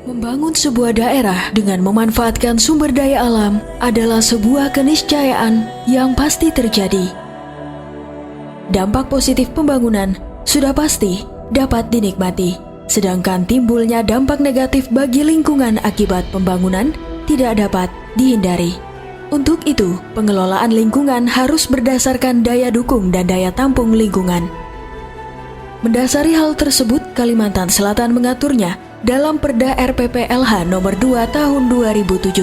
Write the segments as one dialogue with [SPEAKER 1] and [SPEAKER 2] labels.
[SPEAKER 1] Membangun sebuah daerah dengan memanfaatkan sumber daya alam adalah sebuah keniscayaan yang pasti terjadi. Dampak positif pembangunan sudah pasti dapat dinikmati, sedangkan timbulnya dampak negatif bagi lingkungan akibat pembangunan tidak dapat dihindari. Untuk itu, pengelolaan lingkungan harus berdasarkan daya dukung dan daya tampung lingkungan. Mendasari hal tersebut, Kalimantan Selatan mengaturnya dalam Perda RPPLH nomor 2 tahun 2017.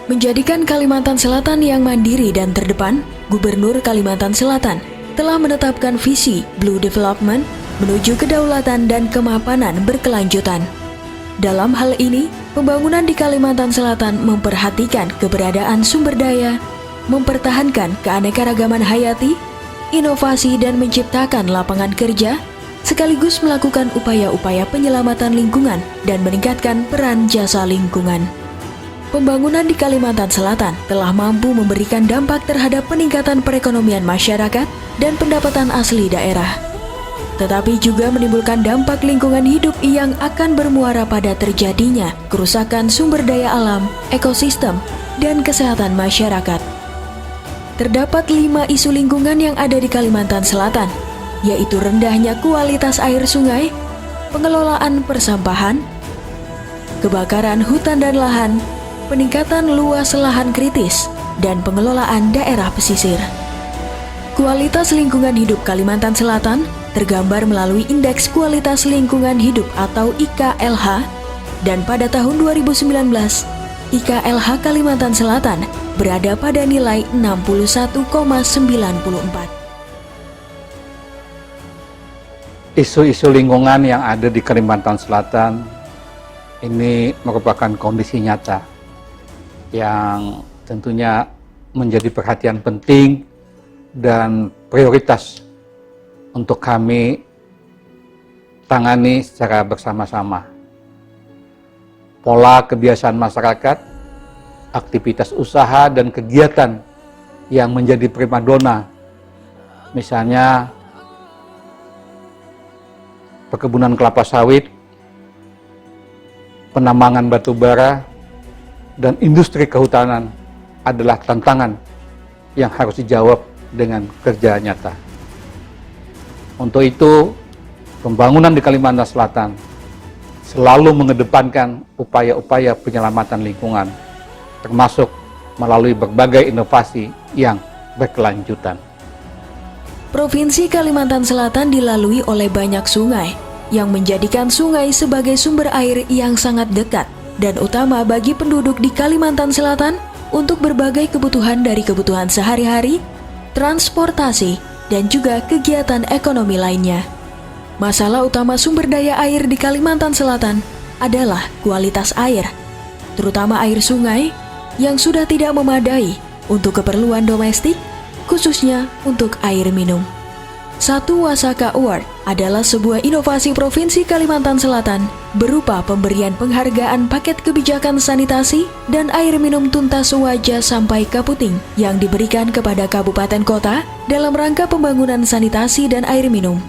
[SPEAKER 1] Menjadikan Kalimantan Selatan yang mandiri dan terdepan, Gubernur Kalimantan Selatan telah menetapkan visi Blue Development menuju kedaulatan dan kemapanan berkelanjutan. Dalam hal ini, pembangunan di Kalimantan Selatan memperhatikan keberadaan sumber daya, mempertahankan keanekaragaman hayati, inovasi dan menciptakan lapangan kerja, sekaligus melakukan upaya-upaya penyelamatan lingkungan dan meningkatkan peran jasa lingkungan. Pembangunan di Kalimantan Selatan telah mampu memberikan dampak terhadap peningkatan perekonomian masyarakat dan pendapatan asli daerah, tetapi juga menimbulkan dampak lingkungan hidup yang akan bermuara pada terjadinya kerusakan sumber daya alam, ekosistem, dan kesehatan masyarakat. Terdapat 5 isu lingkungan yang ada di Kalimantan Selatan, yaitu rendahnya kualitas air sungai, pengelolaan persampahan, kebakaran hutan dan lahan, peningkatan luas lahan kritis, dan pengelolaan daerah pesisir. Kualitas lingkungan hidup Kalimantan Selatan tergambar melalui Indeks Kualitas Lingkungan Hidup atau IKLH, dan pada tahun 2019, IKLH Kalimantan Selatan berada pada nilai 61,94.
[SPEAKER 2] Isu-isu lingkungan yang ada di Kalimantan Selatan ini merupakan kondisi nyata yang tentunya menjadi perhatian penting dan prioritas untuk kami tangani secara bersama-sama. Pola kebiasaan masyarakat, aktivitas usaha dan kegiatan yang menjadi primadona, misalnya perkebunan kelapa sawit, penambangan batu bara, dan industri kehutanan adalah tantangan yang harus dijawab dengan kerja nyata. Untuk itu, pembangunan di Kalimantan Selatan selalu mengedepankan upaya-upaya penyelamatan lingkungan, termasuk melalui berbagai inovasi yang berkelanjutan.
[SPEAKER 1] Provinsi Kalimantan Selatan dilalui oleh banyak sungai, yang menjadikan sungai sebagai sumber air yang sangat dekat dan utama bagi penduduk di Kalimantan Selatan untuk berbagai kebutuhan dari kebutuhan sehari-hari, transportasi, dan juga kegiatan ekonomi lainnya. Masalah utama sumber daya air di Kalimantan Selatan adalah kualitas air, terutama air sungai yang sudah tidak memadai untuk keperluan domestik, khususnya untuk air minum. Satu Wasaka Award adalah sebuah inovasi Provinsi Kalimantan Selatan berupa pemberian penghargaan paket kebijakan sanitasi dan air minum tuntas wajah sampai Kaputing yang diberikan kepada kabupaten kota dalam rangka pembangunan sanitasi dan air minum.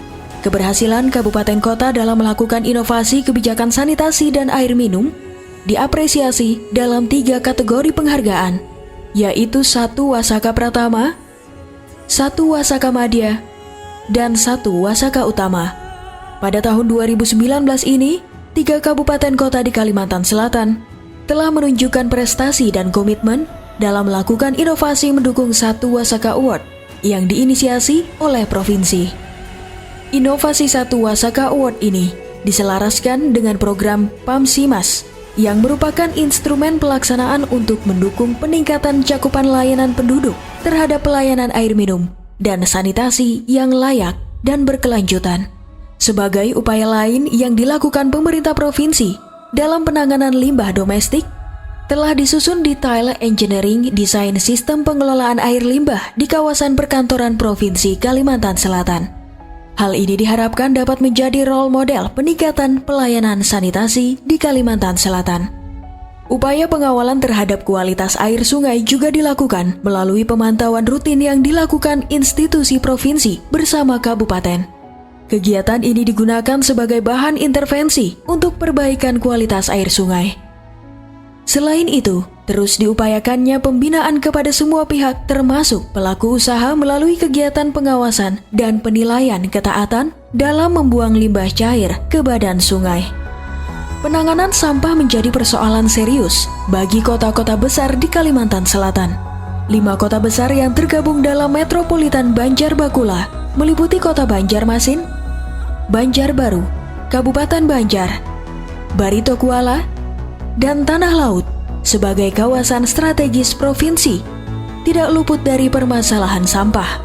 [SPEAKER 1] Keberhasilan kabupaten kota dalam melakukan inovasi kebijakan sanitasi dan air minum diapresiasi dalam 3 kategori penghargaan, yaitu 1 Wasaka Pratama, 1 Wasaka Madya, dan 1 Wasaka Utama. Pada tahun 2019 ini, 3 kabupaten kota di Kalimantan Selatan telah menunjukkan prestasi dan komitmen dalam melakukan inovasi mendukung 1 Wasaka Award yang diinisiasi oleh provinsi. Inovasi 1 Wasaka Award ini diselaraskan dengan program PAMSIMAS yang merupakan instrumen pelaksanaan untuk mendukung peningkatan cakupan layanan penduduk terhadap pelayanan air minum dan sanitasi yang layak dan berkelanjutan. Sebagai upaya lain yang dilakukan pemerintah provinsi dalam penanganan limbah domestik, telah disusun detail engineering desain sistem pengelolaan air limbah di kawasan perkantoran Provinsi Kalimantan Selatan. Hal ini diharapkan dapat menjadi role model peningkatan pelayanan sanitasi di Kalimantan Selatan. Upaya pengawalan terhadap kualitas air sungai juga dilakukan melalui pemantauan rutin yang dilakukan institusi provinsi bersama kabupaten. Kegiatan ini digunakan sebagai bahan intervensi untuk perbaikan kualitas air sungai. Selain itu, terus diupayakannya pembinaan kepada semua pihak termasuk pelaku usaha melalui kegiatan pengawasan dan penilaian ketaatan dalam membuang limbah cair ke badan sungai. Penanganan sampah menjadi persoalan serius bagi kota-kota besar di Kalimantan Selatan. 5 kota besar yang tergabung dalam Metropolitan Banjarbakula meliputi Kota Banjarmasin, Banjarbaru, Kabupaten Banjar, Barito Kuala, dan Tanah Laut sebagai kawasan strategis provinsi tidak luput dari permasalahan sampah.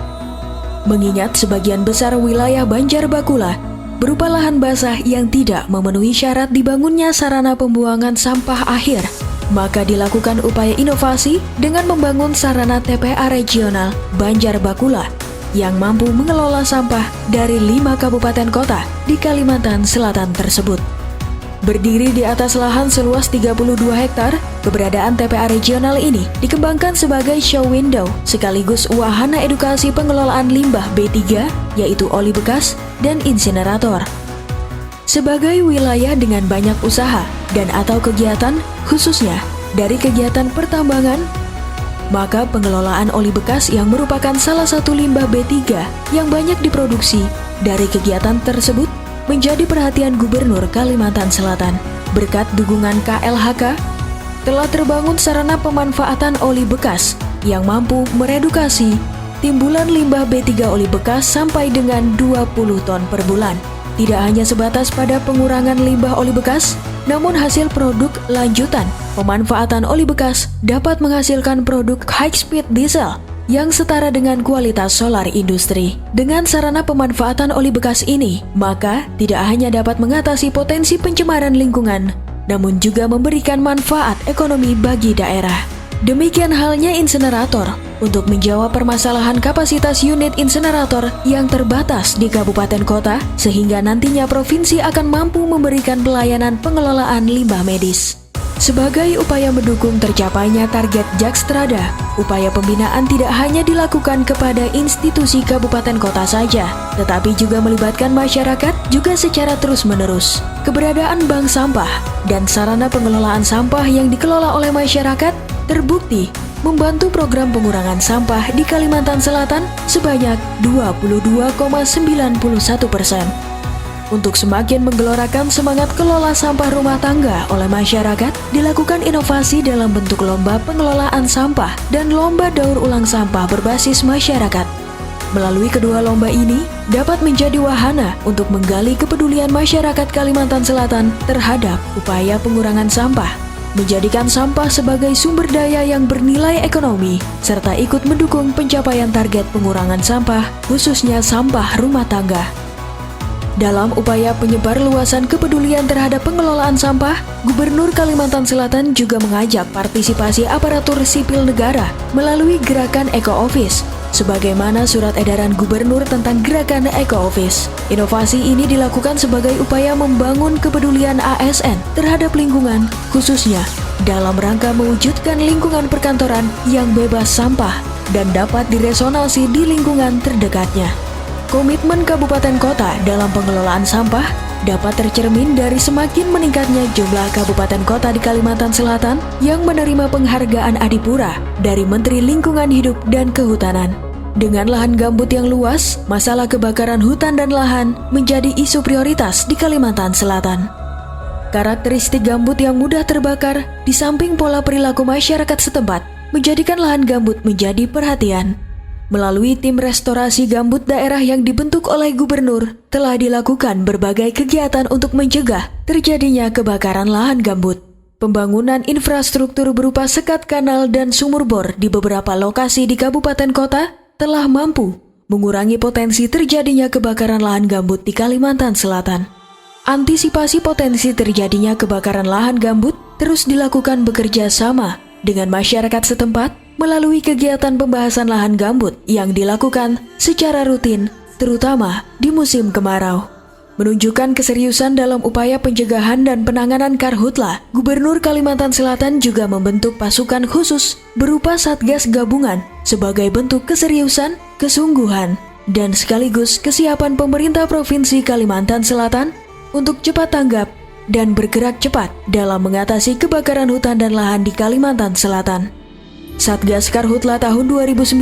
[SPEAKER 1] Mengingat sebagian besar wilayah Banjarbakula berupa lahan basah yang tidak memenuhi syarat dibangunnya sarana pembuangan sampah akhir, maka dilakukan upaya inovasi dengan membangun sarana TPA regional Banjarbakula yang mampu mengelola sampah dari 5 kabupaten kota di Kalimantan Selatan tersebut. Berdiri di atas lahan seluas 32 hektar, keberadaan TPA regional ini dikembangkan sebagai show window sekaligus wahana edukasi pengelolaan limbah B3, yaitu oli bekas dan insinerator. Sebagai wilayah dengan banyak usaha dan atau kegiatan, khususnya dari kegiatan pertambangan, maka pengelolaan oli bekas yang merupakan salah satu limbah B3 yang banyak diproduksi dari kegiatan tersebut menjadi perhatian Gubernur Kalimantan Selatan. Berkat dukungan KLHK, telah terbangun sarana pemanfaatan oli bekas yang mampu meredukasi timbulan limbah B3 oli bekas sampai dengan 20 ton per bulan. Tidak hanya sebatas pada pengurangan limbah oli bekas, namun hasil produk lanjutan pemanfaatan oli bekas dapat menghasilkan produk high-speed diesel yang setara dengan kualitas solar industri. Dengan sarana pemanfaatan oli bekas ini, maka tidak hanya dapat mengatasi potensi pencemaran lingkungan, namun juga memberikan manfaat ekonomi bagi daerah. Demikian halnya insinerator, untuk menjawab permasalahan kapasitas unit insinerator yang terbatas di kabupaten kota, sehingga nantinya provinsi akan mampu memberikan pelayanan pengelolaan limbah medis. Sebagai upaya mendukung tercapainya target Jakstrada, upaya pembinaan tidak hanya dilakukan kepada institusi kabupaten kota saja, tetapi juga melibatkan masyarakat juga secara terus-menerus. Keberadaan bank sampah dan sarana pengelolaan sampah yang dikelola oleh masyarakat terbukti membantu program pengurangan sampah di Kalimantan Selatan sebanyak 22,91%. Untuk semakin menggelorakan semangat kelola sampah rumah tangga oleh masyarakat, dilakukan inovasi dalam bentuk lomba pengelolaan sampah dan lomba daur ulang sampah berbasis masyarakat. Melalui kedua lomba ini, dapat menjadi wahana untuk menggali kepedulian masyarakat Kalimantan Selatan terhadap upaya pengurangan sampah, menjadikan sampah sebagai sumber daya yang bernilai ekonomi, serta ikut mendukung pencapaian target pengurangan sampah, khususnya sampah rumah tangga. Dalam upaya penyebar luasan kepedulian terhadap pengelolaan sampah, Gubernur Kalimantan Selatan juga mengajak partisipasi aparatur sipil negara melalui gerakan Eco Office, sebagaimana surat edaran Gubernur tentang gerakan Eco Office. Inovasi ini dilakukan sebagai upaya membangun kepedulian ASN terhadap lingkungan, khususnya dalam rangka mewujudkan lingkungan perkantoran yang bebas sampah dan dapat diresonansi di lingkungan terdekatnya. Komitmen kabupaten kota dalam pengelolaan sampah dapat tercermin dari semakin meningkatnya jumlah kabupaten kota di Kalimantan Selatan yang menerima penghargaan Adipura dari Menteri Lingkungan Hidup dan Kehutanan. Dengan lahan gambut yang luas, masalah kebakaran hutan dan lahan menjadi isu prioritas di Kalimantan Selatan. Karakteristik gambut yang mudah terbakar di samping pola perilaku masyarakat setempat menjadikan lahan gambut menjadi perhatian. Melalui tim restorasi gambut daerah yang dibentuk oleh Gubernur, telah dilakukan berbagai kegiatan untuk mencegah terjadinya kebakaran lahan gambut. Pembangunan infrastruktur berupa sekat kanal dan sumur bor di beberapa lokasi di kabupaten kota telah mampu mengurangi potensi terjadinya kebakaran lahan gambut di Kalimantan Selatan. Antisipasi potensi terjadinya kebakaran lahan gambut terus dilakukan bekerja sama dengan masyarakat setempat melalui kegiatan pembahasan lahan gambut yang dilakukan secara rutin, terutama di musim kemarau. Menunjukkan keseriusan dalam upaya pencegahan dan penanganan karhutla, Gubernur Kalimantan Selatan juga membentuk pasukan khusus berupa Satgas Gabungan sebagai bentuk keseriusan, kesungguhan, dan sekaligus kesiapan pemerintah Provinsi Kalimantan Selatan untuk cepat tanggap dan bergerak cepat dalam mengatasi kebakaran hutan dan lahan di Kalimantan Selatan. Satgas Karhutla tahun 2019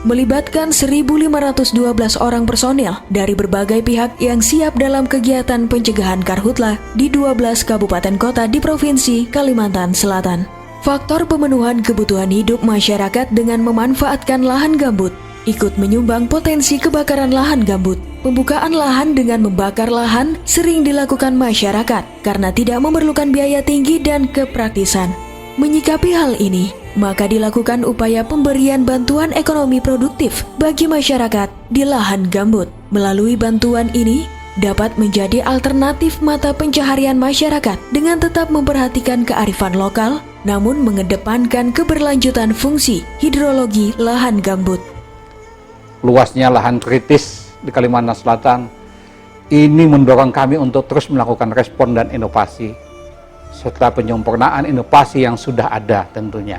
[SPEAKER 1] melibatkan 1.512 orang personil dari berbagai pihak yang siap dalam kegiatan pencegahan Karhutla di 12 kabupaten kota di Provinsi Kalimantan Selatan. Faktor pemenuhan kebutuhan hidup masyarakat dengan memanfaatkan lahan gambut ikut menyumbang potensi kebakaran lahan gambut. Pembukaan lahan dengan membakar lahan sering dilakukan masyarakat karena tidak memerlukan biaya tinggi dan kepraktisan. Menyikapi hal ini, maka dilakukan upaya pemberian bantuan ekonomi produktif bagi masyarakat di lahan gambut. Melalui bantuan ini, dapat menjadi alternatif mata pencaharian masyarakat dengan tetap memperhatikan kearifan lokal, namun mengedepankan keberlanjutan fungsi hidrologi lahan gambut.
[SPEAKER 2] Luasnya lahan kritis di Kalimantan Selatan ini mendorong kami untuk terus melakukan respon dan inovasi, serta penyempurnaan inovasi yang sudah ada tentunya.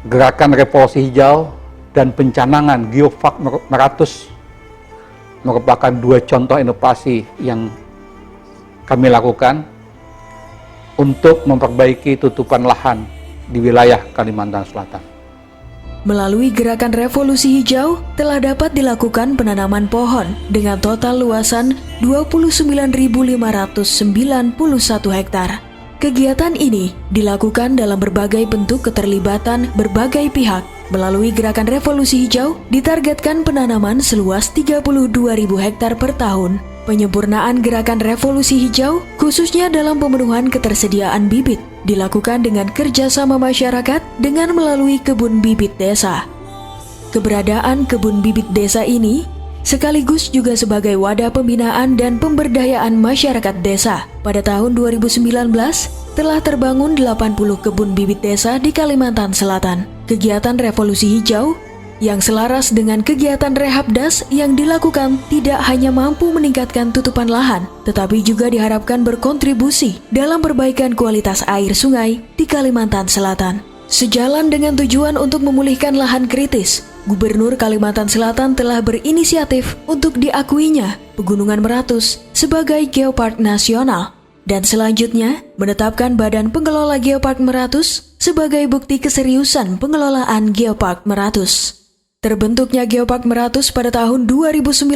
[SPEAKER 2] Gerakan Revolusi Hijau dan pencanangan Geopark Meratus merupakan dua contoh inovasi yang kami lakukan untuk memperbaiki tutupan lahan di wilayah Kalimantan Selatan.
[SPEAKER 1] Melalui gerakan Revolusi Hijau, telah dapat dilakukan penanaman pohon dengan total luasan 29.591 hektar. Kegiatan ini dilakukan dalam berbagai bentuk keterlibatan berbagai pihak. Melalui gerakan Revolusi Hijau, ditargetkan penanaman seluas 32.000 hektar per tahun. Penyempurnaan gerakan Revolusi Hijau, khususnya dalam pemenuhan ketersediaan bibit, dilakukan dengan kerjasama masyarakat dengan melalui kebun bibit desa. Keberadaan kebun bibit desa ini sekaligus juga sebagai wadah pembinaan dan pemberdayaan masyarakat desa. Pada tahun 2019, telah terbangun 80 kebun bibit desa di Kalimantan Selatan. Kegiatan Revolusi Hijau yang selaras dengan kegiatan Rehapdas yang dilakukan tidak hanya mampu meningkatkan tutupan lahan, tetapi juga diharapkan berkontribusi dalam perbaikan kualitas air sungai di Kalimantan Selatan. Sejalan dengan tujuan untuk memulihkan lahan kritis, Gubernur Kalimantan Selatan telah berinisiatif untuk diakuinya Pegunungan Meratus sebagai Geopark Nasional dan selanjutnya menetapkan Badan Pengelola Geopark Meratus sebagai bukti keseriusan pengelolaan Geopark Meratus. Terbentuknya Geopark Meratus pada tahun 2019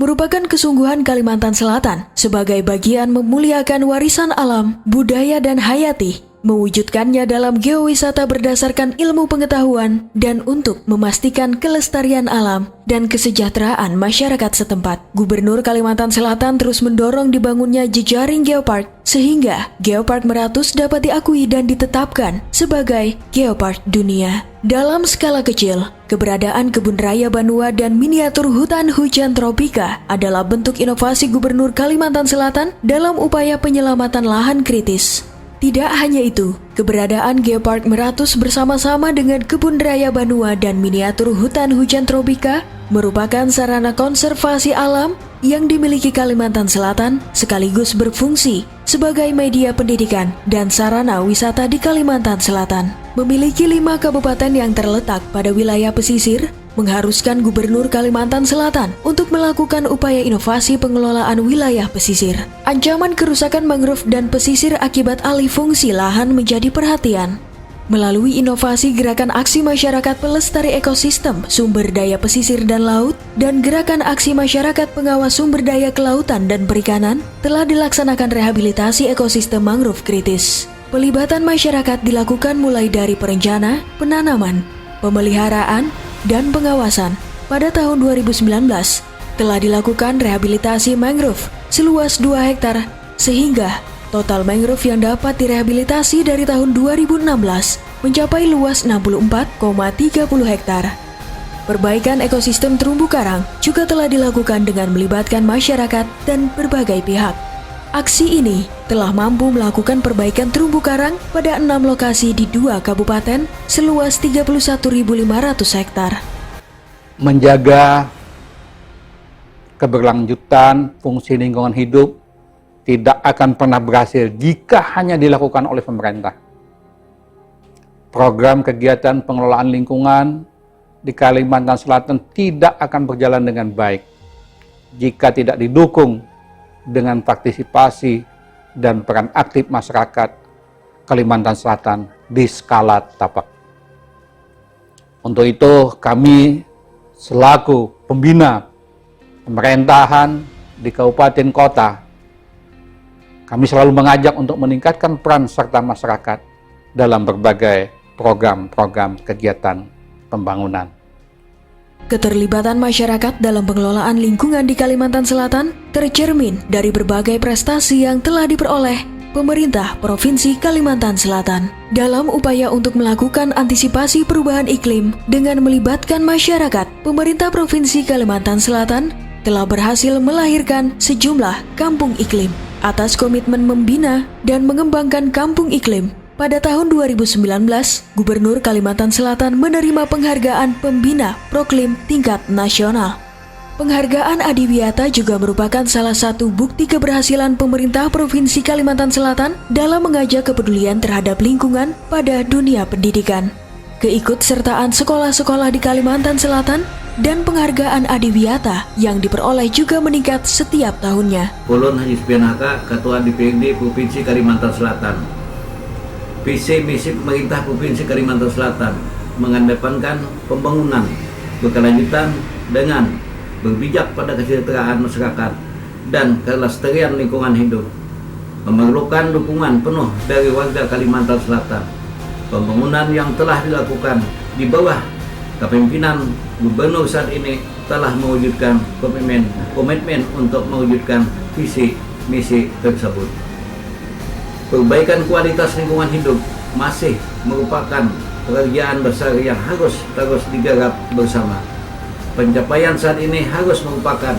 [SPEAKER 1] merupakan kesungguhan Kalimantan Selatan sebagai bagian memuliakan warisan alam, budaya dan hayati, mewujudkannya dalam geowisata berdasarkan ilmu pengetahuan dan untuk memastikan kelestarian alam dan kesejahteraan masyarakat setempat. Gubernur Kalimantan Selatan terus mendorong dibangunnya jejaring geopark sehingga Geopark Meratus dapat diakui dan ditetapkan sebagai Geopark Dunia. Dalam skala kecil, keberadaan kebun raya Banua dan miniatur hutan hujan tropika adalah bentuk inovasi Gubernur Kalimantan Selatan dalam upaya penyelamatan lahan kritis. Tidak hanya itu, keberadaan Geopark Meratus bersama-sama dengan kebun raya Banua dan miniatur hutan hujan tropika merupakan sarana konservasi alam yang dimiliki Kalimantan Selatan sekaligus berfungsi sebagai media pendidikan dan sarana wisata di Kalimantan Selatan. Memiliki 5 kabupaten yang terletak pada wilayah pesisir, mengharuskan Gubernur Kalimantan Selatan untuk melakukan upaya inovasi pengelolaan wilayah pesisir. Ancaman kerusakan mangrove dan pesisir akibat alih fungsi lahan menjadi perhatian. Melalui inovasi gerakan aksi masyarakat pelestari ekosistem, sumber daya pesisir dan laut, dan gerakan aksi masyarakat pengawas sumber daya kelautan dan perikanan, telah dilaksanakan rehabilitasi ekosistem mangrove kritis. Pelibatan masyarakat dilakukan mulai dari perencana, penanaman, pemeliharaan, dan pengawasan. Pada tahun 2019, telah dilakukan rehabilitasi mangrove seluas 2 hektar, sehingga total mangrove yang dapat direhabilitasi dari tahun 2016 mencapai luas 64,30 hektar. Perbaikan ekosistem terumbu karang juga telah dilakukan dengan melibatkan masyarakat dan berbagai pihak. Aksi ini telah mampu melakukan perbaikan terumbu karang pada 6 lokasi di 2 kabupaten seluas 31.500 hektar.
[SPEAKER 2] Menjaga keberlanjutan fungsi lingkungan hidup tidak akan pernah berhasil jika hanya dilakukan oleh pemerintah. Program kegiatan pengelolaan lingkungan di Kalimantan Selatan tidak akan berjalan dengan baik jika tidak didukung dengan partisipasi dan peran aktif masyarakat Kalimantan Selatan di skala tapak. Untuk itu kami selaku pembina pemerintahan di kabupaten kota, kami selalu mengajak untuk meningkatkan peran serta masyarakat dalam berbagai program-program kegiatan pembangunan.
[SPEAKER 1] Keterlibatan masyarakat dalam pengelolaan lingkungan di Kalimantan Selatan tercermin dari berbagai prestasi yang telah diperoleh pemerintah Provinsi Kalimantan Selatan dalam upaya untuk melakukan antisipasi perubahan iklim dengan melibatkan masyarakat. Pemerintah Provinsi Kalimantan Selatan telah berhasil melahirkan sejumlah kampung iklim atas komitmen membina dan mengembangkan kampung iklim. Pada tahun 2019, Gubernur Kalimantan Selatan menerima penghargaan pembina Proklim tingkat nasional. Penghargaan Adiwiyata juga merupakan salah satu bukti keberhasilan pemerintah Provinsi Kalimantan Selatan dalam mengajak kepedulian terhadap lingkungan pada dunia pendidikan. Keikutsertaan sekolah-sekolah di Kalimantan Selatan dan penghargaan Adiwiyata yang diperoleh juga meningkat setiap tahunnya.
[SPEAKER 3] Ulun Haji Supianaka, Ketua DPRD Provinsi Kalimantan Selatan. Visi misi pemerintah Provinsi Kalimantan Selatan mengedepankan pembangunan berkelanjutan dengan berpijak pada kesejahteraan masyarakat dan kelestarian lingkungan hidup, memerlukan dukungan penuh dari warga Kalimantan Selatan. Pembangunan yang telah dilakukan di bawah kepemimpinan Gubernur saat ini telah mewujudkan komitmen untuk mewujudkan visi misi tersebut. Perbaikan kualitas lingkungan hidup masih merupakan pekerjaan besar yang harus terus digarap bersama. Pencapaian saat ini harus merupakan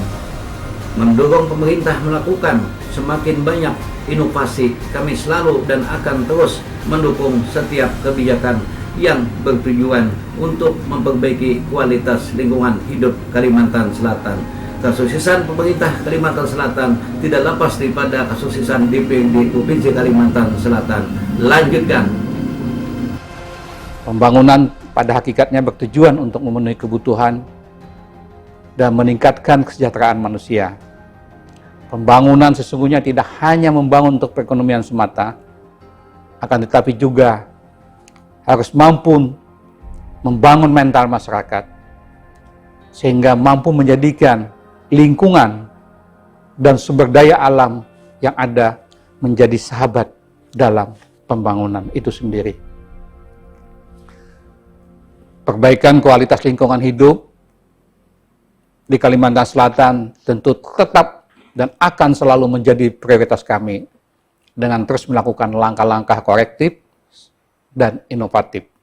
[SPEAKER 3] mendorong pemerintah melakukan semakin banyak inovasi. Kami selalu dan akan terus mendukung setiap kebijakan yang bertujuan untuk memperbaiki kualitas lingkungan hidup Kalimantan Selatan. Kesuksesan pemerintah Kalimantan Selatan tidak lepas daripada kesuksesan DPRD Provinsi Kalimantan Selatan. Lanjutkan.
[SPEAKER 2] Pembangunan pada hakikatnya bertujuan untuk memenuhi kebutuhan dan meningkatkan kesejahteraan manusia. Pembangunan sesungguhnya tidak hanya membangun untuk perekonomian semata, akan tetapi juga harus mampu membangun mental masyarakat, sehingga mampu menjadikan lingkungan dan sumber daya alam yang ada menjadi sahabat dalam pembangunan itu sendiri. Perbaikan kualitas lingkungan hidup di Kalimantan Selatan tentu tetap dan akan selalu menjadi prioritas kami dengan terus melakukan langkah-langkah korektif dan inovatif.